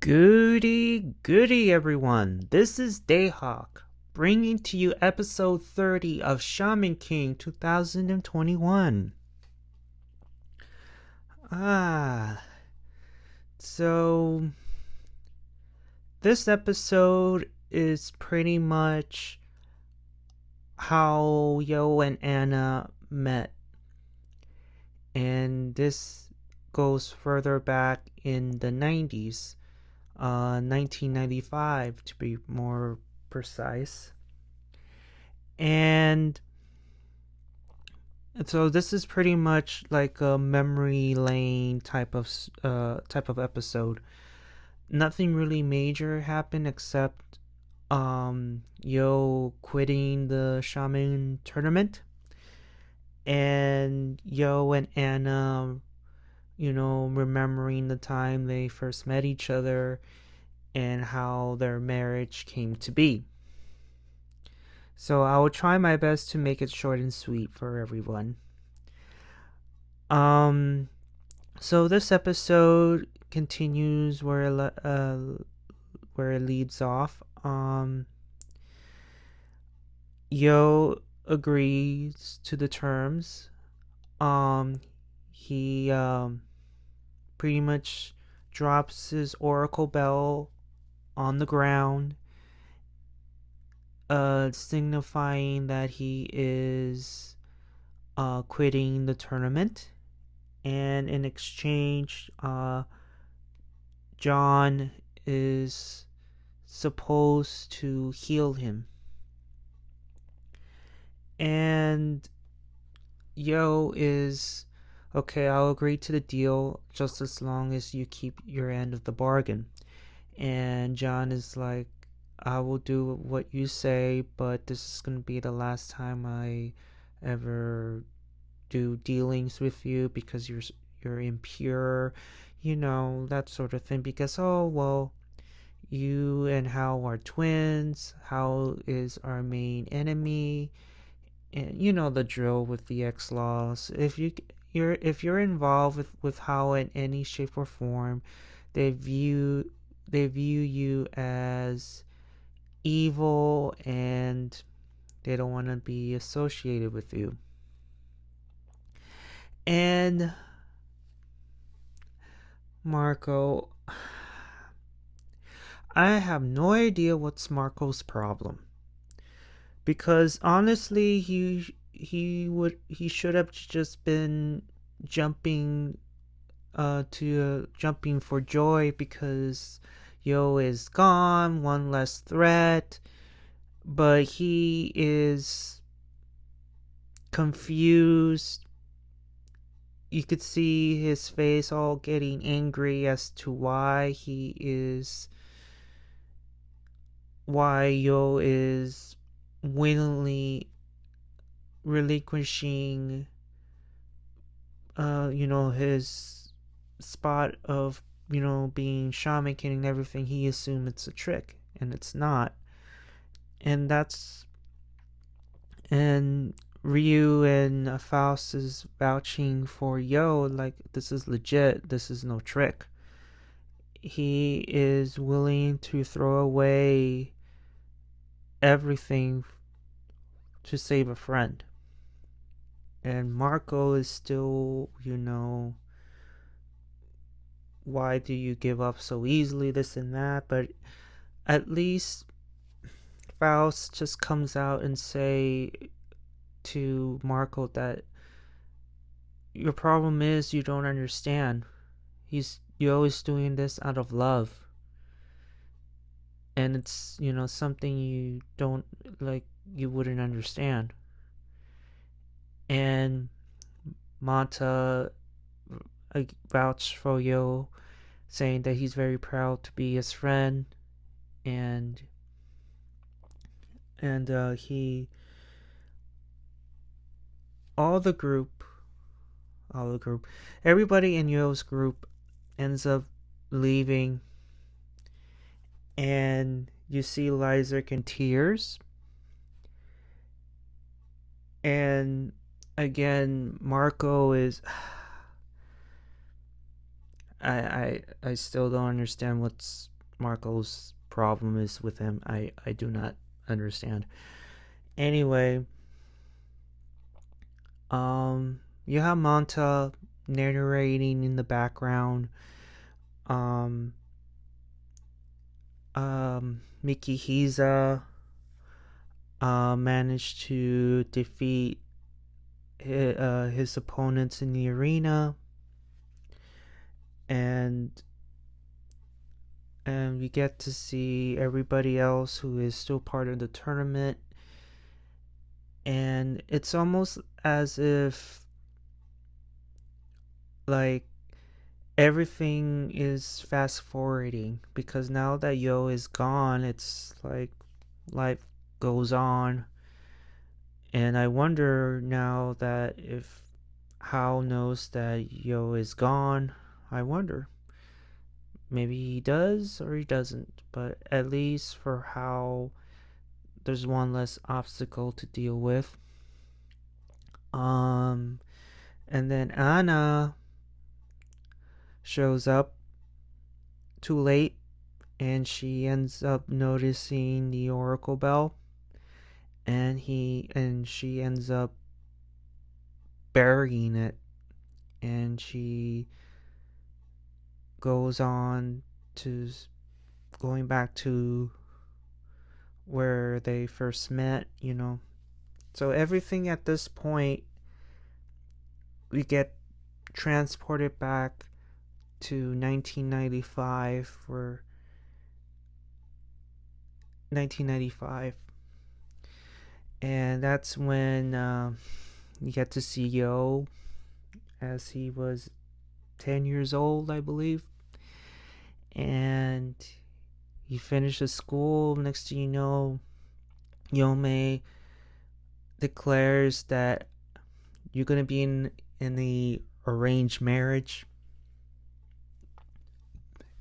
Goody everyone. This is Dayhawk, bringing to you episode 30 of Shaman King 2021. Ah, so this episode is pretty much how Yoh and Anna met. And this goes further back in the 90s. 1995 to be more precise. And so this is pretty much like a memory lane type of episode. Nothing really major happened except Yoh quitting the shaman tournament, and Yoh and Anna, remembering the time they first met each other and how their marriage came to be. So I will try my best to make it short and sweet for everyone. So this episode continues where it leaves off. Yoh agrees to the terms. He pretty much drops his oracle bell on the ground, signifying that he is quitting the tournament. And in exchange, John is supposed to heal him. And Yoh is, okay, I'll agree to the deal just as long as you keep your end of the bargain. And John is like, I will do what you say, but this is going to be the last time I ever do dealings with you because you're impure, that sort of thing. Because, oh, well, you and Hal are twins. Hal is our main enemy. And you know the drill with the X-Laws. If you're involved with Hal in any shape or form, they view you as evil and they don't want to be associated with you. And Marco, I have no idea what's Marco's problem, because honestly he should have just been jumping for joy because Yoh is gone, one less threat. But he is confused. You could see his face all getting angry as to why Yoh is willingly relinquishing his spot of being Shaman King and everything. He assumed it's a trick, and it's not. And Ryu and Faust is vouching for Yoh, like, this is legit, this is no trick. He is willing to throw away everything to save a friend. And Marco is still, why do you give up so easily, this and that. But at least Faust just comes out and say to Marco that your problem is you don't understand. You're always doing this out of love, and it's something you don't like, you wouldn't understand. And Manta vouched for Yoh, saying that he's very proud to be his friend, and he all the group, everybody in Yoh's group ends up leaving, and you see Lyserk in tears. And again, Marco is, I still don't understand what's Marco's problem is with him. I do not understand. Anyway, you have Manta narrating in the background. Um, Mikihiza managed to defeat his opponents in the arena, and we get to see everybody else who is still part of the tournament, and it's almost as if like everything is fast forwarding, because now that Yoh is gone, it's like life goes on. And I wonder now that if Hao knows that Yoh is gone, I wonder. Maybe he does or he doesn't, but at least for Hao, there's one less obstacle to deal with. Um, and then Anna shows up too late, and she ends up noticing the Oracle Bell, and she ends up burying it, and she goes on to going back to where they first met. So everything at this point, we get transported back to 1995, and that's when you get to see Yoh as he was 10 years old, I believe, and he finishes school. Next thing you know, Yomei declares that you're gonna be in the arranged marriage.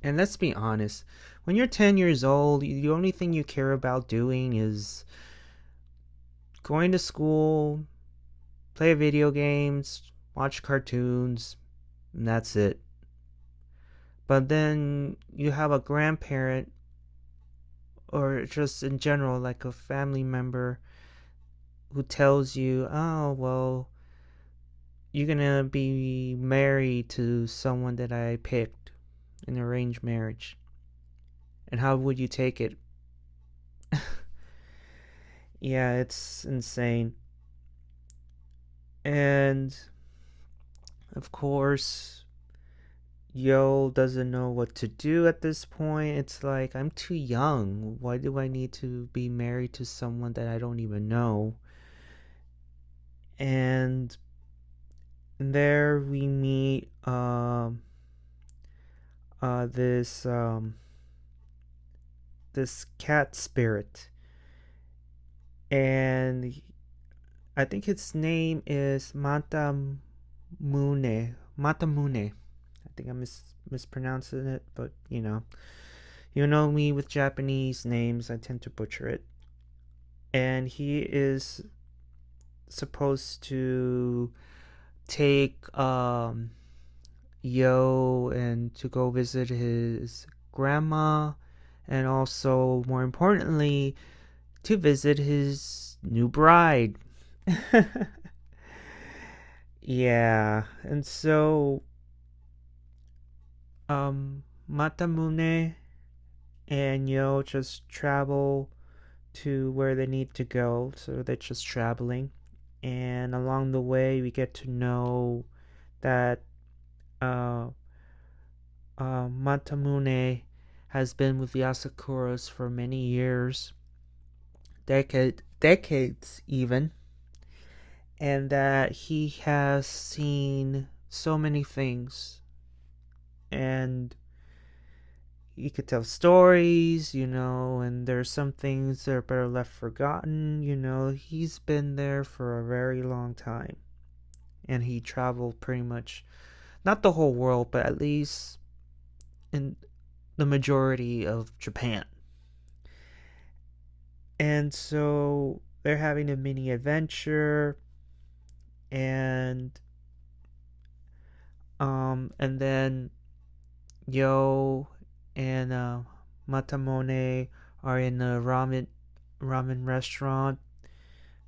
And let's be honest, when you're 10 years old, the only thing you care about doing is going to school, play video games, watch cartoons, and that's it. But then you have a grandparent, or just in general, like a family member, who tells you, oh, well, you're gonna be married to someone that I picked in arranged marriage. And how would you take it? Yeah, it's insane. And of course, Yoh doesn't know what to do at this point. It's like, I'm too young. Why do I need to be married to someone that I don't even know? And there we meet this this cat spirit, and I think its name is Matamune. Matamune. I think I'm mispronouncing it, but you know me with Japanese names, I tend to butcher it. And he is supposed to take Yoh and to go visit his grandma, and also, more importantly, to visit his new bride. Yeah, and so Matamune and Yoh just travel to where they need to go, so they're just traveling. And along the way, we get to know that uh, Matamune has been with the Asakuras for many years, decades even, and that he has seen so many things, and he could tell stories, and there's some things that are better left forgotten. He's been there for a very long time, and he traveled pretty much not the whole world, but at least in the majority of Japan. And so they're having a mini adventure, and and then Yoh and Matamone are in a ramen restaurant.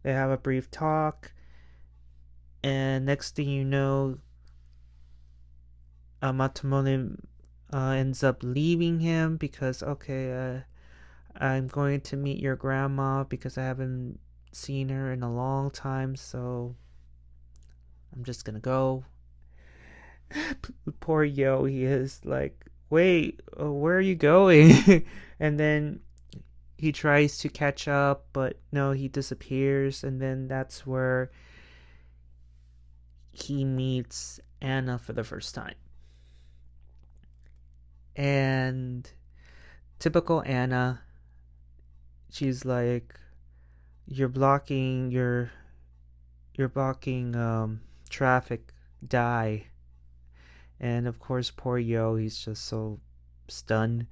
They have a brief talk, and next thing you know, Matamone ends up leaving him because, okay, I'm going to meet your grandma because I haven't seen her in a long time, so I'm just gonna go. Poor Yo, he is like, wait, where are you going? And then he tries to catch up, but no, he disappears, and then that's where he meets Anna for the first time. And typical Anna, she's like, you're blocking you're blocking traffic, die. And of course poor Yo, he's just so stunned.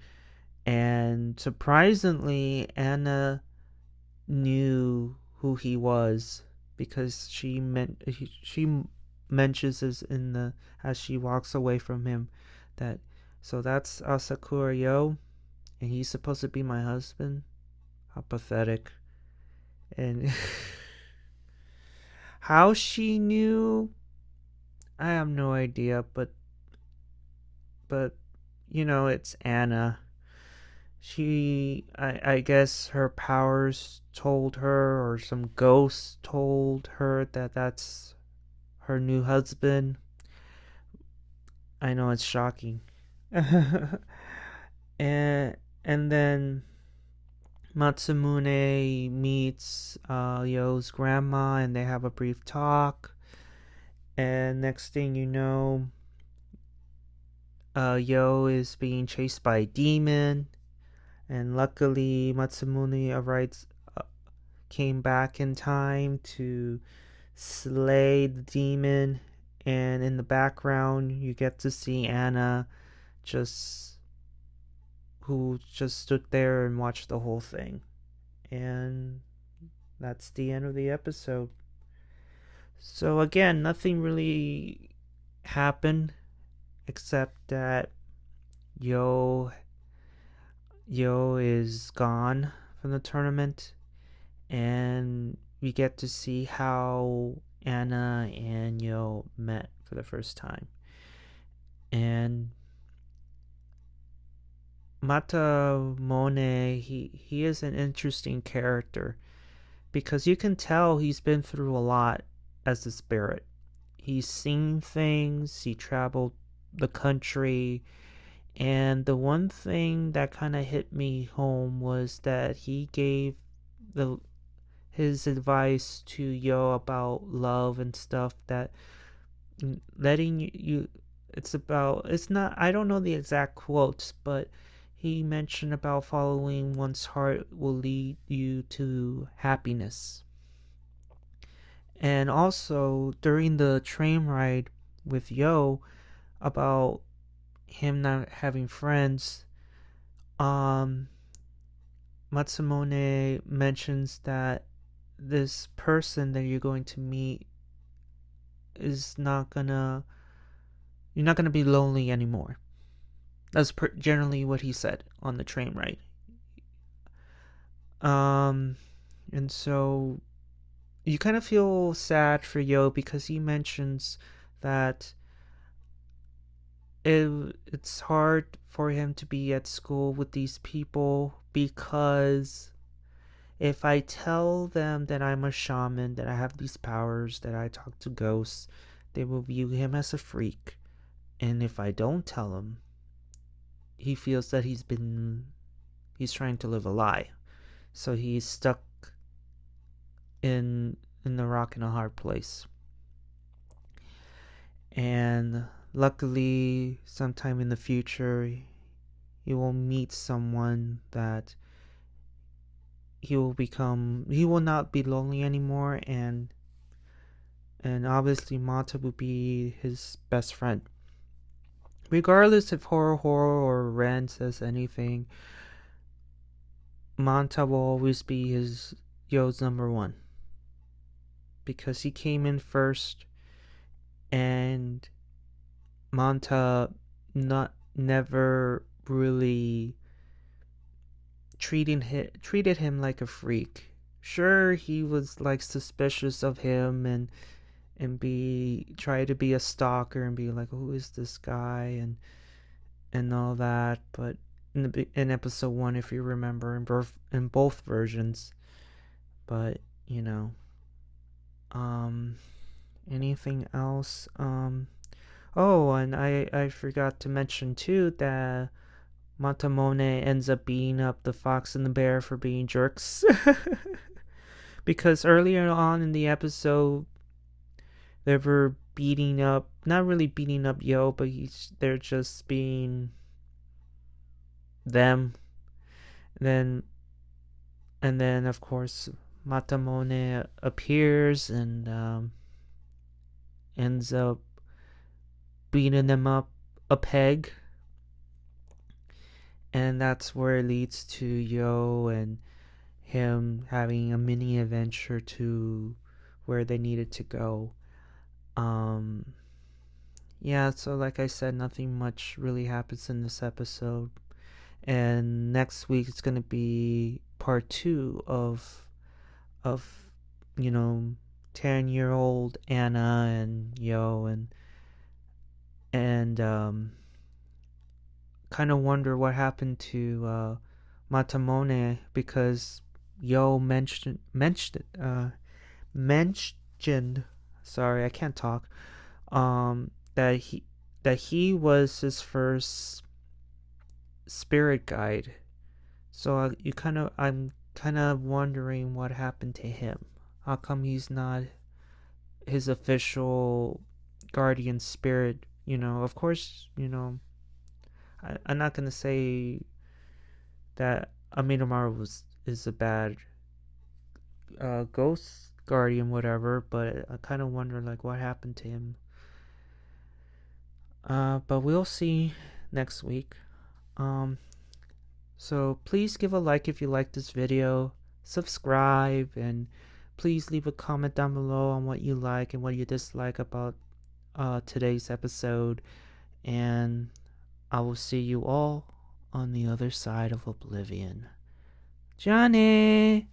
And surprisingly, Anna knew who he was because she mentions this in the as she walks away from him, that so that's Asakura Yo, and he's supposed to be my husband. How pathetic. And how she knew, I have no idea, but it's Anna. I guess her powers told her, or some ghost told her, that that's her new husband. I know it's shocking. and and then Matsumune meets Yo's grandma, and they have a brief talk. And next thing you know, Yo is being chased by a demon, and luckily Matsumune came back in time to slay the demon. And in the background, you get to see Anna, just who just stood there and watched the whole thing. And that's the end of the episode. So again, nothing really happened except that Yo Yo is gone from the tournament, and we get to see how Anna and Yo met for the first time. And Matamone, he is an interesting character because you can tell he's been through a lot as a spirit. He's seen things, he traveled the country, and the one thing that kind of hit me home was that he gave the his advice to Yo about love and stuff, that letting you it's not, I don't know the exact quotes, but he mentioned about following one's heart will lead you to happiness. And also during the train ride with Yo, about him not having friends, um Matsumone mentions that this person that you're going to meet is not gonna you're not gonna be lonely anymore. That's generally what he said on the train ride. Um, and so you kind of feel sad for Yo because he mentions that it's hard for him to be at school with these people because if I tell them that I'm a shaman, that I have these powers, that I talk to ghosts, they will view him as a freak. And if I don't tell him, he feels that he's trying to live a lie. So he's stuck in the rock and a hard place. And luckily, sometime in the future, he will meet someone that he will not be lonely anymore, and obviously Mata will be his best friend. Regardless if Horror or Ren says anything, Manta will always be his Yo's number one, because he came in first, and Manta not never really treated him like a freak. Sure, he was like suspicious of him and be try to be a stalker and be like, who is this guy and all that. But in episode 1, if you remember, in both versions. But you know, um, anything else? Oh, and I forgot to mention too that Matamone ends up beating up the fox and the bear for being jerks. Because earlier on in the episode, they were beating up, not really beating up Yoh, but they're just being them. Then, and then of course, Matamone appears and ends up beating them up a peg. And that's where it leads to Yoh and him having a mini adventure to where they needed to go. Yeah, so like I said, nothing much really happens in this episode. And next week it's gonna be part 2 of you know 10-year-old Anna and Yoh and kind of wonder what happened to Matamone, because Yoh mentioned, sorry, I can't talk, that he was his first spirit guide. So I'm kind of wondering what happened to him. How come he's not his official guardian spirit? Of course, I'm not gonna say that Aminomaru is a bad ghost guardian, whatever, but I kind of wonder like what happened to him. But we'll see next week. So please give a like if you like this video, subscribe, and please leave a comment down below on what you like and what you dislike about today's episode. And I will see you all on the other side of oblivion. Johnny!